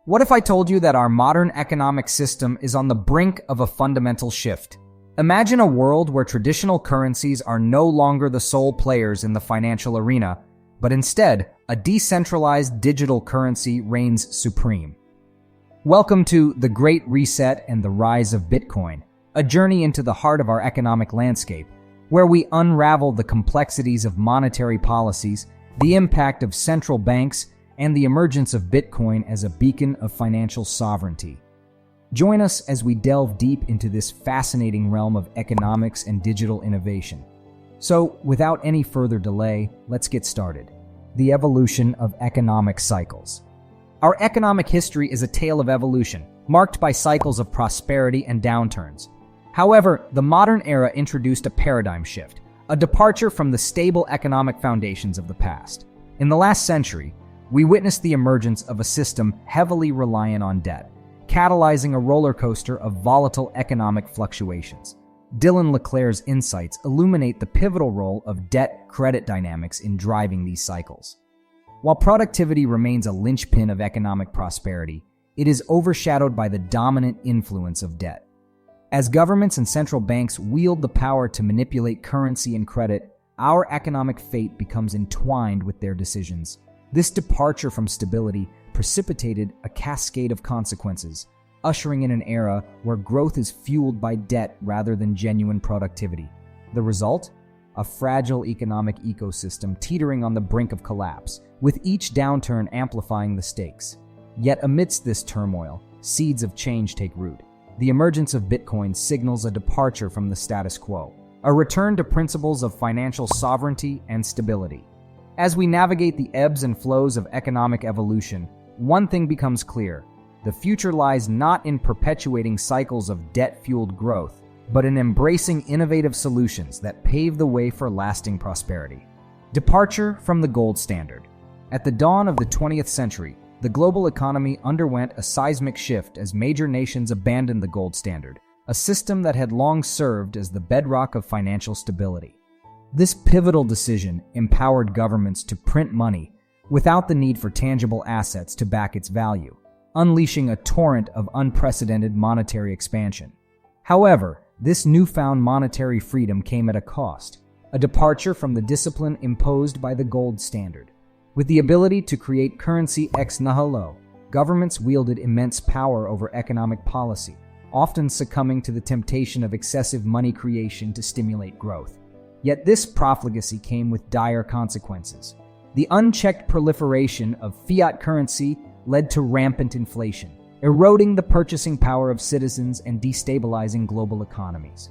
What if I told you that our modern economic system is on the brink of a fundamental shift? Imagine a world where traditional currencies are no longer the sole players in the financial arena, but instead, a decentralized digital currency reigns supreme. Welcome to The Great Reset and the Rise of Bitcoin, a journey into the heart of our economic landscape, where we unravel the complexities of monetary policies, the impact of central banks, and the emergence of Bitcoin as a beacon of financial sovereignty. Join us as we delve deep into this fascinating realm of economics and digital innovation. So, without any further delay, let's get started. The evolution of economic cycles. Our economic history is a tale of evolution, marked by cycles of prosperity and downturns. However, the modern era introduced a paradigm shift, a departure from the stable economic foundations of the past. In the last century, we witnessed the emergence of a system heavily reliant on debt, catalyzing a roller coaster of volatile economic fluctuations. Dylan Leclerc's insights illuminate the pivotal role of debt-credit dynamics in driving these cycles. While productivity remains a linchpin of economic prosperity, it is overshadowed by the dominant influence of debt. As governments and central banks wield the power to manipulate currency and credit, our economic fate becomes entwined with their decisions. This departure from stability precipitated a cascade of consequences, ushering in an era where growth is fueled by debt rather than genuine productivity. The result? A fragile economic ecosystem teetering on the brink of collapse, with each downturn amplifying the stakes. Yet amidst this turmoil, seeds of change take root. The emergence of Bitcoin signals a departure from the status quo, a return to principles of financial sovereignty and stability. As we navigate the ebbs and flows of economic evolution, one thing becomes clear. The future lies not in perpetuating cycles of debt-fueled growth, but in embracing innovative solutions that pave the way for lasting prosperity. Departure from the gold standard. At the dawn of the 20th century, the global economy underwent a seismic shift as major nations abandoned the gold standard, a system that had long served as the bedrock of financial stability. This pivotal decision empowered governments to print money without the need for tangible assets to back its value, unleashing a torrent of unprecedented monetary expansion. However, this newfound monetary freedom came at a cost, a departure from the discipline imposed by the gold standard. With the ability to create currency ex nihilo, governments wielded immense power over economic policy, often succumbing to the temptation of excessive money creation to stimulate growth. Yet this profligacy came with dire consequences. The unchecked proliferation of fiat currency led to rampant inflation, eroding the purchasing power of citizens and destabilizing global economies.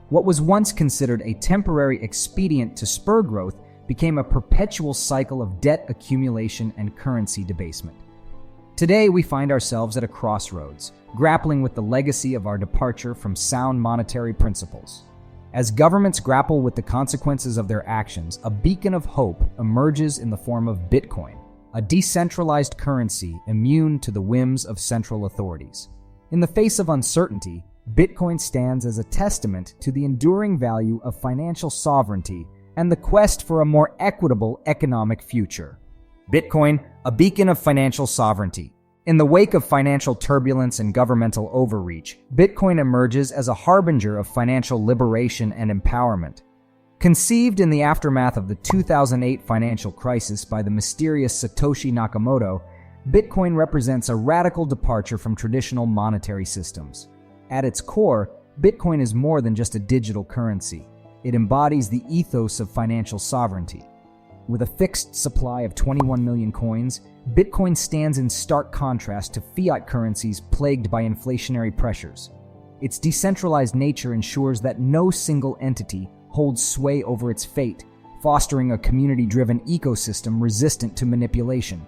What was once considered a temporary expedient to spur growth became a perpetual cycle of debt accumulation and currency debasement. Today, we find ourselves at a crossroads, grappling with the legacy of our departure from sound monetary principles. As governments grapple with the consequences of their actions, a beacon of hope emerges in the form of Bitcoin, a decentralized currency immune to the whims of central authorities. In the face of uncertainty, Bitcoin stands as a testament to the enduring value of financial sovereignty and the quest for a more equitable economic future. Bitcoin, a beacon of financial sovereignty. In the wake of financial turbulence and governmental overreach, Bitcoin emerges as a harbinger of financial liberation and empowerment. Conceived in the aftermath of the 2008 financial crisis by the mysterious Satoshi Nakamoto, Bitcoin represents a radical departure from traditional monetary systems. At its core, Bitcoin is more than just a digital currency. It embodies the ethos of financial sovereignty. With a fixed supply of 21 million coins, Bitcoin stands in stark contrast to fiat currencies plagued by inflationary pressures. Its decentralized nature ensures that no single entity holds sway over its fate, fostering a community-driven ecosystem resistant to manipulation.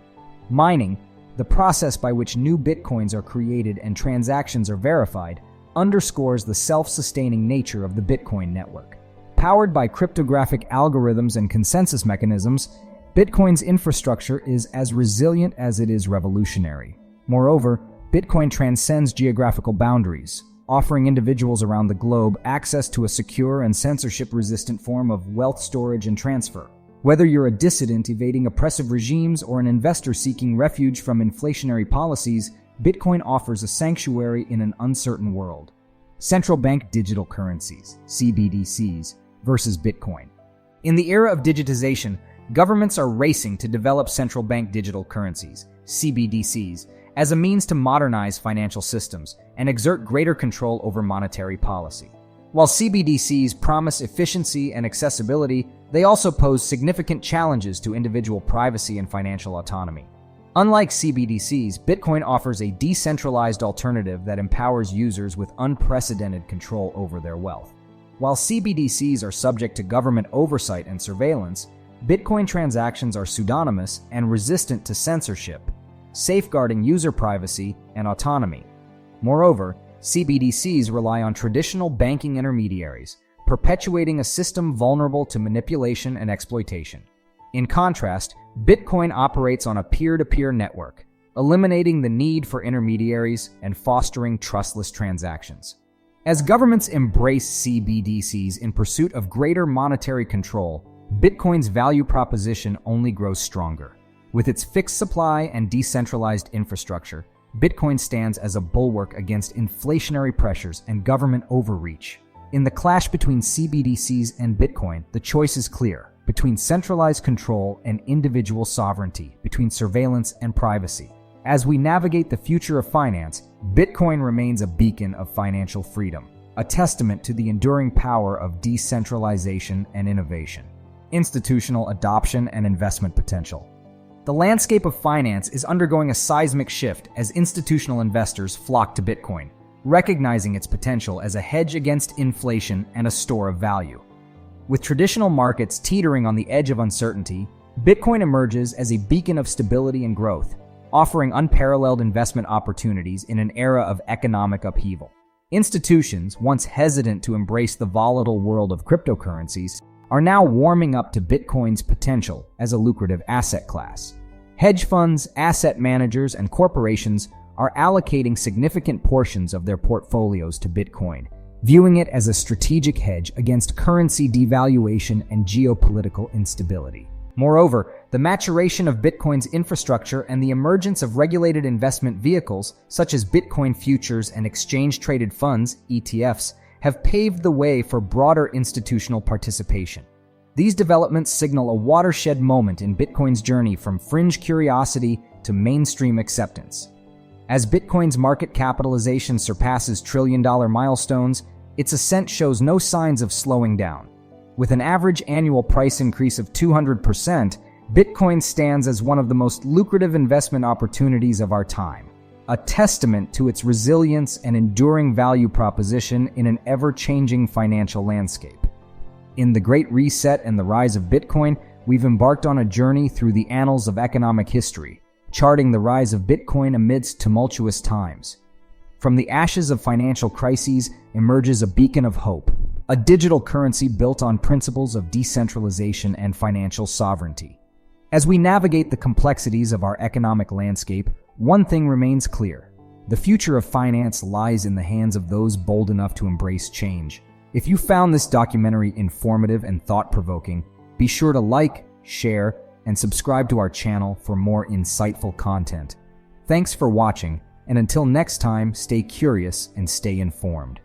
Mining, the process by which new Bitcoins are created and transactions are verified, underscores the self-sustaining nature of the Bitcoin network. Powered by cryptographic algorithms and consensus mechanisms, Bitcoin's infrastructure is as resilient as it is revolutionary. Moreover, Bitcoin transcends geographical boundaries, offering individuals around the globe access to a secure and censorship-resistant form of wealth storage and transfer. Whether you're a dissident evading oppressive regimes or an investor seeking refuge from inflationary policies, Bitcoin offers a sanctuary in an uncertain world. Central bank digital currencies, CBDCs, versus Bitcoin. In the era of digitization, governments are racing to develop central bank digital currencies, CBDCs, as a means to modernize financial systems and exert greater control over monetary policy. While CBDCs promise efficiency and accessibility, they also pose significant challenges to individual privacy and financial autonomy. Unlike CBDCs, Bitcoin offers a decentralized alternative that empowers users with unprecedented control over their wealth. While CBDCs are subject to government oversight and surveillance, Bitcoin transactions are pseudonymous and resistant to censorship, safeguarding user privacy and autonomy. Moreover, CBDCs rely on traditional banking intermediaries, perpetuating a system vulnerable to manipulation and exploitation. In contrast, Bitcoin operates on a peer-to-peer network, eliminating the need for intermediaries and fostering trustless transactions. As governments embrace CBDCs in pursuit of greater monetary control, Bitcoin's value proposition only grows stronger. With its fixed supply and decentralized infrastructure, Bitcoin stands as a bulwark against inflationary pressures and government overreach. In the clash between CBDCs and Bitcoin, the choice is clear: between centralized control and individual sovereignty, between surveillance and privacy. As we navigate the future of finance, Bitcoin remains a beacon of financial freedom, a testament to the enduring power of decentralization and innovation, institutional adoption and investment potential. The landscape of finance is undergoing a seismic shift as institutional investors flock to Bitcoin, recognizing its potential as a hedge against inflation and a store of value. With traditional markets teetering on the edge of uncertainty, Bitcoin emerges as a beacon of stability and growth, offering unparalleled investment opportunities in an era of economic upheaval. Institutions, once hesitant to embrace the volatile world of cryptocurrencies, are now warming up to Bitcoin's potential as a lucrative asset class. Hedge funds, asset managers, and corporations are allocating significant portions of their portfolios to Bitcoin, viewing it as a strategic hedge against currency devaluation and geopolitical instability. Moreover, the maturation of Bitcoin's infrastructure and the emergence of regulated investment vehicles, such as Bitcoin futures and exchange-traded funds, ETFs, have paved the way for broader institutional participation. These developments signal a watershed moment in Bitcoin's journey from fringe curiosity to mainstream acceptance. As Bitcoin's market capitalization surpasses trillion-dollar milestones, its ascent shows no signs of slowing down. With an average annual price increase of 200%, Bitcoin stands as one of the most lucrative investment opportunities of our time, a testament to its resilience and enduring value proposition in an ever-changing financial landscape. In the Great Reset and the rise of Bitcoin, we've embarked on a journey through the annals of economic history, charting the rise of Bitcoin amidst tumultuous times. From the ashes of financial crises emerges a beacon of hope, a digital currency built on principles of decentralization and financial sovereignty. As we navigate the complexities of our economic landscape, one thing remains clear: the future of finance lies in the hands of those bold enough to embrace change. If you found this documentary informative and thought-provoking, be sure to like, share, and subscribe to our channel for more insightful content. Thanks for watching, and until next time, stay curious and stay informed.